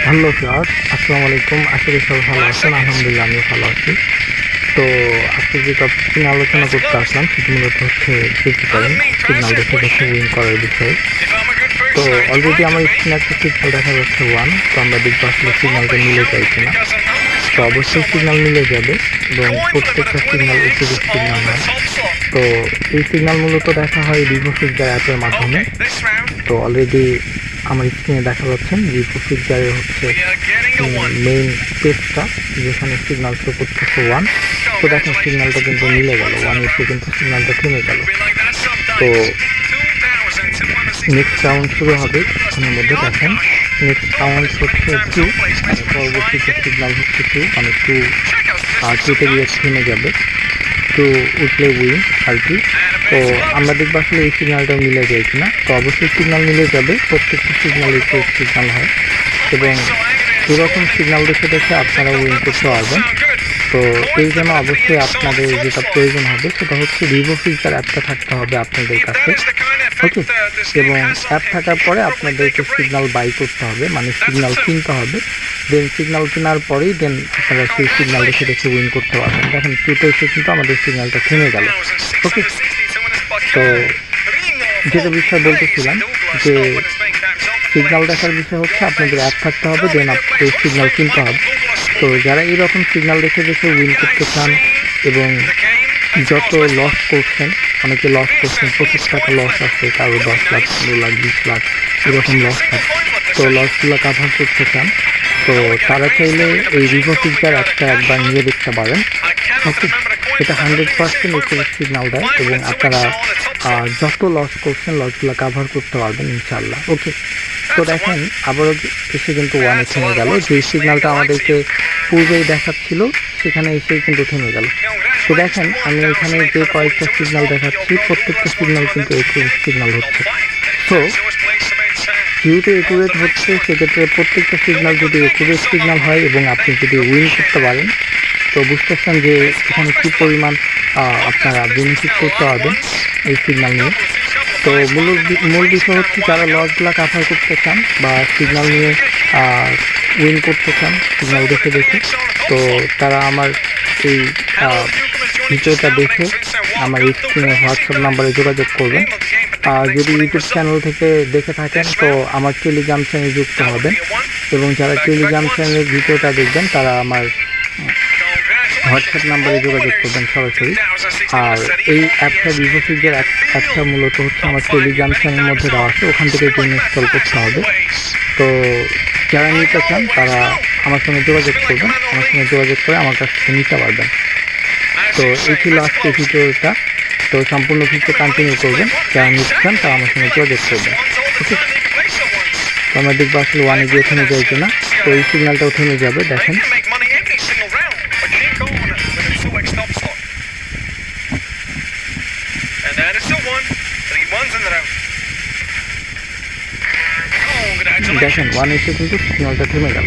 Hello viewers, আসসালামু আলাইকুম। আশা করি সবাই ভালো আছেন। আলহামদুলিল্লাহ আমিও ভালো আছি। তো আজকে যে টপিক নিয়ে আলোচনা করতে আসলাম সেটি মূলত হচ্ছে ফিজিক্যাল সিগন্যাল দেখে দেখে উইন করার বিষয়ে। তো অলরেডি আমার স্ক্রিনে একটা সিগন্যাল দেখা যাচ্ছে 1। তো আমরা দেখবো আসলে সিগন্যালটা মিলে যায় কিনা। তো অবশ্যই সিগন্যাল মিলে যাবে এবং প্রত্যেকটা সিগন্যাল এসিডিক সিগন্যাল হয়। তো এই সিগন্যাল মূলত দেখা হয় রিভোফিক্সার অ্যাপের মাধ্যমে। তো অলরেডি আমার স্ক্রিনে দেখা যাচ্ছে রিভোফিক্সারের হচ্ছে মেইন পেজটা, যেখানে সিগন্যাল শো করতেছে 1। তো দেখেন সিগন্যালটা কিন্তু মিলে গেল, 1 এসে কিন্তু সিগন্যালটা থেমে গেল। তো নেক্সট রাউন্ড শুরু হবে কিছুক্ষণের মধ্যে। দেখেন নেক্সট রাউন্ড হচ্ছে 2, পরবর্তীতে সিগন্যাল হচ্ছে 2, মানে 2তে গিয়ে থেমে যাবে। তো উঠলে উইন আর কি। তো আমরা দেখবো আসলে এই সিগন্যালটা মিলে যায় কিনা। তো অবশ্যই সিগন্যাল মিলে যাবে, প্রত্যেকটা সিগন্যাল সিগন্যাল হয় এবং এরকম সিগন্যাল দেখে দেখে আপনারা উইন করতে পারবেন। তো এই জন্য অবশ্যই আপনাদের যেটা প্রয়োজন হবে সেটা হচ্ছে রিভোফিক্সার অ্যাপটা থাকতে হবে আপনাদের কাছে, ওকে। এবং অ্যাপ থাকার পরে আপনাদেরকে সিগন্যাল বাই করতে হবে, মানে সিগন্যাল কিনতে হবে। দেন সিগন্যাল কেনার পরেই আপনারা সেই সিগন্যাল দেখে দেখে উইন করতে পারবেন। দেখেন 2তে এসে কিন্তু আমাদের সিগন্যালটা থেমে গেল, ওকে। তো যেটা বিষয় বলতেছিলাম যে সিগন্যাল দেখার বিষয় হচ্ছে আপনাদের অ্যাপ থাকতে হবে, দেন আপনাদের সিগন্যাল কিনতে হবে। তো যারা এইরকম সিগন্যাল দেখে দেখে উইন করতে চান এবং যত লস করছেন, অনেকে লস করছেন, 25 টাকা লস আছে, কারো 10 লাখ, 15 লাখ, 20 লাখ এরকম লস থাকে। তো লসগুলো কাভার করতে চান, তো তারা চাইলে এই রিভোফিক্সার অ্যাপটা একবার নিয়ে দেখতে পারেন, ওকে। এটা 100% একুরেট সিগন্যাল দেয় এবং আপনারা যত লস করছেন লসগুলো কাভার করতে পারবেন ইনশাল্লাহ, ওকে। তো দেখেন আবারও এসে কিন্তু 1 থেমে গেল। যে সিগন্যালটা আমাদেরকে পূর্বেই দেখাচ্ছিল সেখানে এসেই কিন্তু থেমে গেল। তো দেখেন আমি এখানে যে কয়েকটা সিগন্যাল দেখাচ্ছি প্রত্যেকটা সিগন্যাল কিন্তু একুরেট সিগন্যাল হচ্ছে। তো যেহেতু একুরেট হচ্ছে সেক্ষেত্রে প্রত্যেকটা সিগন্যাল যদি একুরেট সিগন্যাল হয় এবং আপনি যদি উইন করতে পারেন, তো বুঝতেছেন যে এখানে কী পরিমাণ আপনারা বেনিফিট করতে পারবেন এই সিগন্যাল নিয়ে। তো মূল বিষয় হচ্ছে যারা লসগুলো কাভার করতে চান বা সিগন্যাল নিয়ে উইন করতে চান সিগন্যাল দেখে দেখে, তো তারা আমার এই ভিডিওটা দেখে আমার স্ক্রিনে হোয়াটসঅ্যাপ নাম্বারে যোগাযোগ করবেন। যদি ইউটিউব চ্যানেল থেকে দেখে থাকেন তো আমার টেলিগ্রাম চ্যানেলে যুক্ত হবেন এবং যারা টেলিগ্রাম চ্যানেলের ভিডিওটা দেখবেন তারা আমার হোয়াটসঅ্যাপ নাম্বারে যোগাযোগ করবেন সরাসরি। আর এই অ্যাপটা রিভোফিক্সার অ্যাপটা মূলত হচ্ছে আমার টেলিগ্রাম চ্যানেলের মধ্যে দেওয়া আছে, ওখান থেকে এটা ইনস্টল করতে হবে। তো যারা নিতে চান তারা আমার সঙ্গে যোগাযোগ করবেন, আমার সঙ্গে যোগাযোগ করে আমার কাছ থেকে নিতে পারবেন। তো এই ছিল আজকে ভিডিওটা। তো সম্পূর্ণ ভিডিও কন্টিনিউ করবেন, যারা নিতে চান তারা আমার সঙ্গে যোগাযোগ করবেন, ওকে। তো আমরা দেখবো আসলে 1 গিয়ে থেমে যায় কিনা। তো এই সিগন্যালটাও থেমে যাবে, দেখেন দেখেন 1 এসে কিন্তু সিগন্যালটা থেমে গেল।